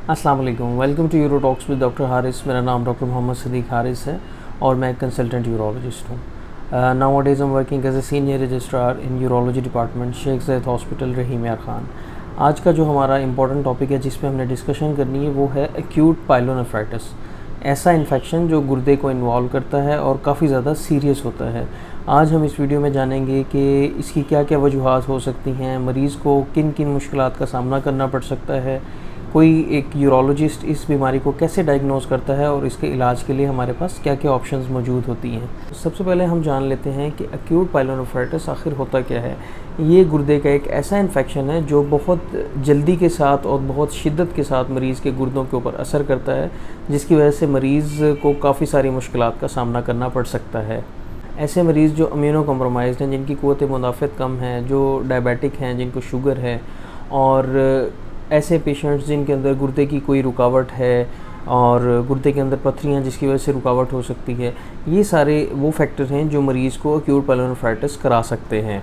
अस्सलाम वालेकुम, welcome to Uro Talks with doctor Haris. मेरा नाम डॉक्टर मोहम्मद सदीक हारिस है और मैं कंसल्टेंट यूरोलॉजिस्ट हूँ। Nowadays I am working as a senior registrar in urology department, Sheikh Zayed hospital, Rahim Yar Khan. आज का जो हमारा इंपॉर्टेंट टॉपिक है जिस पे हमने डिस्कशन करनी है वो है एक्यूट पाइलोनेफ्राइटिस। ऐसा इन्फेक्शन जो गुर्दे को इन्वॉल्व करता है और काफ़ी ज़्यादा सीरियस होता है। आज हम इस वीडियो में जानेंगे कि इसकी क्या क्या वजूहात हो सकती हैं, मरीज़ को किन किन मुश्किलात का सामना करना पड़ सकता है, कोई एक यूरोलॉजिस्ट इस बीमारी को कैसे डायग्नोज करता है और इसके इलाज के लिए हमारे पास क्या क्या ऑप्शंस मौजूद होती हैं। सबसे पहले हम जान लेते हैं कि एक्यूट पाइलोनेफ्राइटिस आखिर होता क्या है। ये गुर्दे का एक ऐसा इन्फेक्शन है जो बहुत जल्दी के साथ और बहुत शिद्दत के साथ मरीज़ के गुर्दों के ऊपर असर करता है, जिसकी वजह से मरीज़ को काफ़ी सारी मुश्किलात का सामना करना पड़ सकता है। ऐसे मरीज़ जो इम्यूनो कम्प्रोमाइज़्ड हैं, जिनकी क़ुव्वत मुदाफ़त कम है, जो डायबिटिक हैं, जिनको शुगर है, और ऐसे पेशेंट्स जिनके अंदर गुर्दे की कोई रुकावट है और गुर्दे के अंदर पथरियाँ जिसकी वजह से रुकावट हो सकती है, ये सारे वो फैक्टर हैं जो मरीज़ को एक्यूट पाइलोनेफ्राइटिस करा सकते हैं।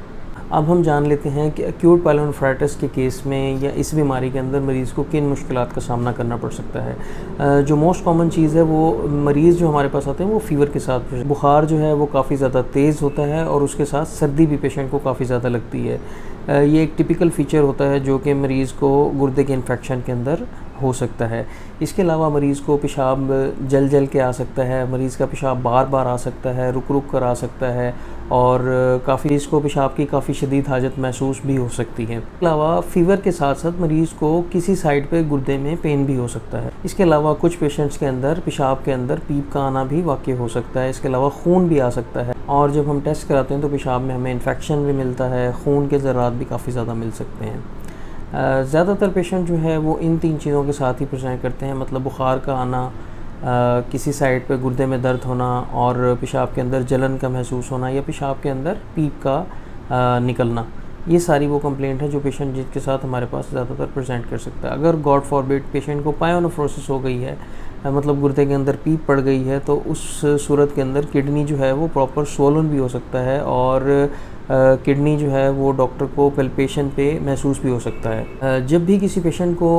अब हम जान लेते हैं कि एक्यूट पाइलोनेफ्राइटिस के केस में या इस बीमारी के अंदर मरीज़ को किन मुश्किलात का सामना करना पड़ सकता है। जो मोस्ट कॉमन चीज़ है वो मरीज़ जो हमारे पास आते हैं वो फ़ीवर के साथ, बुखार जो है वो काफ़ी ज़्यादा तेज़ होता है और उसके साथ सर्दी भी पेशेंट को काफ़ी ज़्यादा लगती है। ये एक टिपिकल फ़ीचर होता है जो कि मरीज़ को गुर्दे के इन्फेक्शन के अंदर हो सकता है। इसके अलावा मरीज़ को पेशाब जल के आ सकता है, मरीज़ का पेशाब बार बार आ सकता है, रुक कर आ सकता है और काफ़ी इसको पेशाब की काफ़ी शदीद हाजत महसूस भी हो सकती है। इसके अलावा फ़ीवर के साथ साथ मरीज़ को किसी साइड पे गुर्दे में पेन भी हो सकता है। इसके अलावा कुछ पेशेंट्स के अंदर पेशाब के अंदर पीप का आना भी वाक़ई हो सकता है। इसके अलावा खून भी आ सकता है और जब हम टेस्ट कराते हैं तो पेशाब में हमें इन्फेक्शन भी मिलता है, खून के ज़रात भी काफ़ी ज़्यादा मिल सकते हैं। ज़्यादातर पेशेंट जो है वो इन तीन चीज़ों के साथ ही प्रेजेंट करते हैं, मतलब बुखार का आना, किसी साइड पे गुर्दे में दर्द होना और पेशाब के अंदर जलन का महसूस होना या पेशाब के अंदर पीप का निकलना। ये सारी वो कंप्लेंट है जो पेशेंट जिसके साथ हमारे पास ज़्यादातर प्रेजेंट कर सकता है। अगर गॉड फॉरबिड पेशेंट को पायोनेफ्रोसिस हो गई है, मतलब गुर्दे के अंदर पीप पड़ गई है, तो उस सूरत के अंदर किडनी जो है वो प्रॉपर स्वोलन भी हो सकता है और किडनी जो है वो डॉक्टर को पल्पेशन पे महसूस भी हो सकता है। जब भी किसी पेशेंट को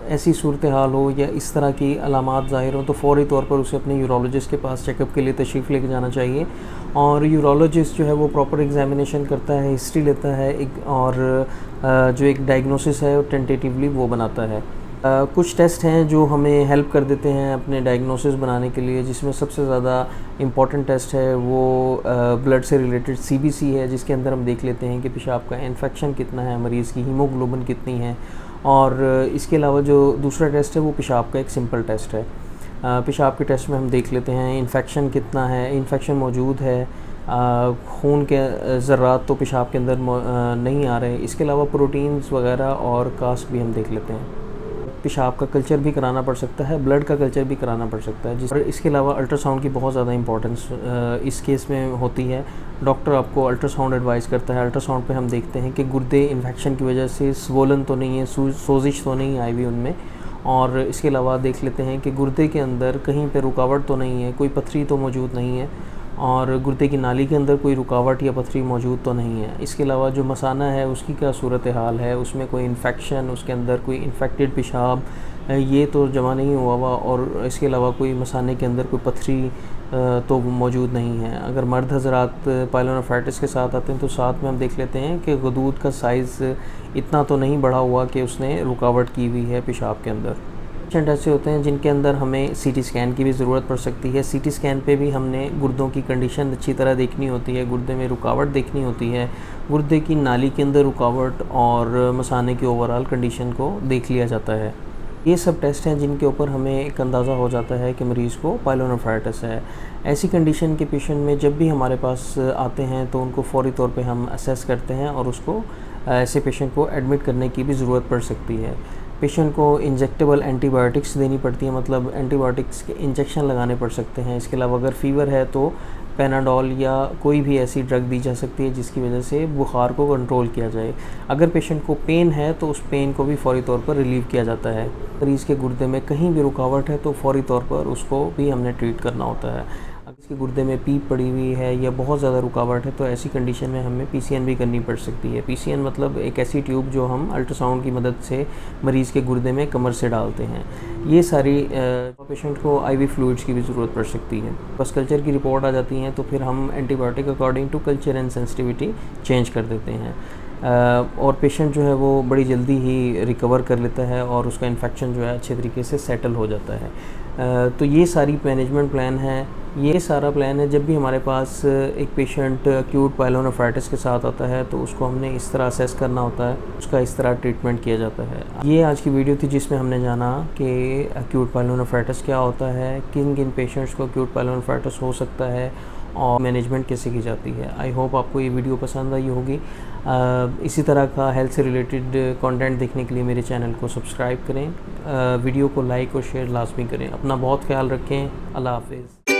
ऐसी सूरत हाल हो या इस तरह की अलामात ज़ाहिर हो तो फ़ौरी तौर पर उसे अपने यूरोलॉजिस्ट के पास चेकअप के लिए तशरीफ़ लेके जाना चाहिए और यूरोलॉजिस्ट जो है वो प्रॉपर एग्जामिनेशन करता है, हिस्ट्री लेता है और जो एक डायग्नोसिस है टेंटेटिवली वो बनाता है। कुछ टेस्ट हैं जो हमें हेल्प कर देते हैं अपने डायग्नोसिस बनाने के लिए, जिसमें सबसे ज़्यादा इम्पॉर्टेंट टेस्ट है वो ब्लड से रिलेटेड सीबीसी है, जिसके अंदर हम देख लेते हैं कि पेशाब का इन्फेक्शन कितना है, मरीज़ की हीमोग्लोबिन कितनी है। और इसके अलावा जो दूसरा टेस्ट है वो पेशाब का एक सिंपल टेस्ट है। पेशाब के टेस्ट में हम देख लेते हैं इन्फेक्शन कितना है, इन्फेक्शन मौजूद है, खून के ज़र्रात तो पेशाब के अंदर नहीं आ रहे। इसके अलावा प्रोटीन्स वगैरह और कास्ट भी हम देख लेते हैं। पेशाब का कल्चर भी कराना पड़ सकता है, ब्लड का कल्चर भी कराना पड़ सकता है। और इसके अलावा अल्ट्रासाउंड की बहुत ज़्यादा इंपॉर्टेंस इस केस में होती है। डॉक्टर आपको अल्ट्रासाउंड एडवाइस करता है। अल्ट्रासाउंड पे हम देखते हैं कि गुर्दे इन्फेक्शन की वजह से स्वोलन तो नहीं है, सोजिश तो नहीं आई हुई उनमें, और इसके अलावा देख लेते हैं कि गुर्दे के अंदर कहीं पर रुकावट तो नहीं है, कोई पथरी तो मौजूद नहीं है और गुर्दे की नाली के अंदर कोई रुकावट या पथरी मौजूद तो नहीं है। इसके अलावा जो मसाना है उसकी क्या सूरत हाल है, उसमें कोई इन्फेक्शन, उसके अंदर कोई इन्फेक्टेड पेशाब ये तो जमा नहीं हुआ हुआ, और इसके अलावा कोई मसाने के अंदर कोई पथरी तो मौजूद नहीं है। अगर मर्द हज़रात पाइलोनेफ्राइटिस के साथ आते हैं तो साथ में हम देख लेते हैं कि गदूद का साइज़ इतना तो नहीं बढ़ा हुआ कि उसने रुकावट की हुई है पेशाब के अंदर। पेशेंट ऐसे होते हैं जिनके अंदर हमें सीटी स्कैन की भी ज़रूरत पड़ सकती है। सीटी स्कैन पे भी हमने गुर्दों की कंडीशन अच्छी तरह देखनी होती है, गुर्दे में रुकावट देखनी होती है, गुर्दे की नाली के अंदर रुकावट और मसाने की ओवरऑल कंडीशन को देख लिया जाता है। ये सब टेस्ट हैं जिनके ऊपर हमें एक अंदाज़ा हो जाता है कि मरीज़ को पाइलोनेफ्राइटिस है। ऐसी कंडीशन के पेशेंट में जब भी हमारे पास आते हैं तो उनको फ़ौरी तौर पे हम असेस करते हैं और उसको ऐसे पेशेंट को एडमिट करने की भी ज़रूरत पड़ सकती है। पेशेंट को इंजेक्टेबल एंटीबायोटिक्स देनी पड़ती है, मतलब एंटीबायोटिक्स के इंजेक्शन लगाने पड़ सकते हैं। इसके अलावा अगर फ़ीवर है तो पैनाडोल या कोई भी ऐसी ड्रग दी जा सकती है जिसकी वजह से बुखार को कंट्रोल किया जाए। अगर पेशेंट को पेन है तो उस पेन को भी फ़ौरी तौर पर रिलीव किया जाता है। मरीज़ के गुर्दे में कहीं भी रुकावट है तो फ़ौरी तौर पर उसको भी हमने ट्रीट करना होता है। इसके गुर्दे में पीप पड़ी हुई है या बहुत ज़्यादा रुकावट है, तो ऐसी कंडीशन में हमें पीसीएन भी करनी पड़ सकती है। पीसीएन मतलब एक ऐसी ट्यूब जो हम अल्ट्रासाउंड की मदद से मरीज़ के गुर्दे में कमर से डालते हैं। ये सारी पेशेंट को आईवी फ्लूइड्स की भी ज़रूरत पड़ सकती है। बस कल्चर की रिपोर्ट आ जाती हैं तो फिर हम antibiotic according to culture and sensitivity change कर देते हैं, और पेशेंट जो है वो बड़ी जल्दी ही रिकवर कर लेता है और उसका इन्फेक्शन जो है अच्छे तरीके से सेटल हो जाता है। तो ये सारी मैनेजमेंट प्लान है। ये सारा प्लान है, जब भी हमारे पास एक पेशेंट एक्यूट पायलोनेफ्राइटिस के साथ आता है तो उसको हमने इस तरह असेस करना होता है, उसका इस तरह ट्रीटमेंट किया जाता है। ये आज की वीडियो थी जिसमें हमने जाना कि एक्यूट पायलोनेफ्राइटिस क्या होता है, किन किन पेशेंट्स को एक्यूट पायलोनेफ्राइटिस हो सकता है और मैनेजमेंट कैसे की जाती है। आई होप आपको ये वीडियो पसंद आई होगी। इसी तरह का हेल्थ से रिलेटेड कंटेंट देखने के लिए मेरे चैनल को सब्सक्राइब करें, वीडियो को लाइक और शेयर लाजमी करें। अपना बहुत ख्याल रखें। अल्लाह हाफिज़।